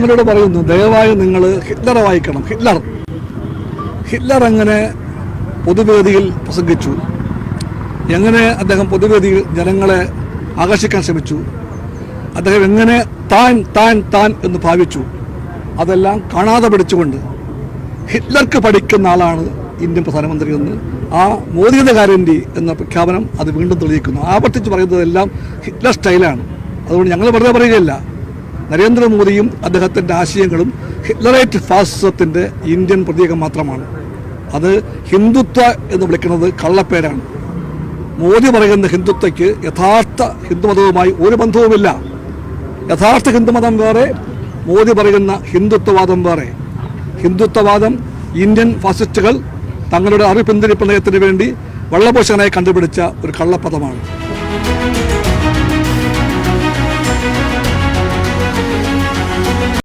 നിങ്ങളോട് പറയുന്നു, ദയവായി നിങ്ങൾ ഹിറ്റ്ലറെ വായിക്കണം. ഹിറ്റ്ലർ എങ്ങനെ പൊതുവേദിയിൽ പ്രസംഗിച്ചു, എങ്ങനെ അദ്ദേഹം പൊതുവേദിയിൽ ജനങ്ങളെ ആകർഷിക്കാൻ ശ്രമിച്ചു, അദ്ദേഹം എങ്ങനെ താൻ എന്ന് ഭാവിച്ചു, അതെല്ലാം കാണാതെ പഠിച്ചുകൊണ്ട് ഹിറ്റ്ലർക്ക് പഠിക്കുന്ന ആളാണ് ഇന്ത്യൻ പ്രധാനമന്ത്രി എന്ന് ആ മോദിയുടെ ഗ്യാരണ്ടി എന്ന പ്രഖ്യാപനം അത് വീണ്ടും തെളിയിക്കുന്നു. ആവർത്തിച്ച് പറയുന്നതെല്ലാം ഹിറ്റ്ലർ സ്റ്റൈലാണ്. അതുകൊണ്ട് ഞങ്ങൾ വെറുതെ പറയുകയല്ല, നരേന്ദ്രമോദിയും അദ്ദേഹത്തിൻ്റെ ആശയങ്ങളും ഹിറ്റ്ലറേറ്റ് ഫാസിസത്തിൻ്റെ ഇന്ത്യൻ പ്രതീകം മാത്രമാണ്. അത് ഹിന്ദുത്വ എന്ന് വിളിക്കുന്നത് കള്ളപ്പേരാണ്. മോദി പറയുന്ന ഹിന്ദുത്വയ്ക്ക് യഥാർത്ഥ ഹിന്ദുമതവുമായി ഒരു ബന്ധവുമില്ല. യഥാർത്ഥ ഹിന്ദുമതം വേറെ, മോദി പറയുന്ന ഹിന്ദുത്വവാദം വേറെ. ഹിന്ദുത്വവാദം ഇന്ത്യൻ ഫാസിസ്റ്റുകൾ തങ്ങളുടെ അറിവ് പിന്തിരിപ്പ് നയത്തിന് വേണ്ടി വെള്ളപൂശകനായി കണ്ടുപിടിച്ച ഒരു കള്ളപ്പദമാണ്.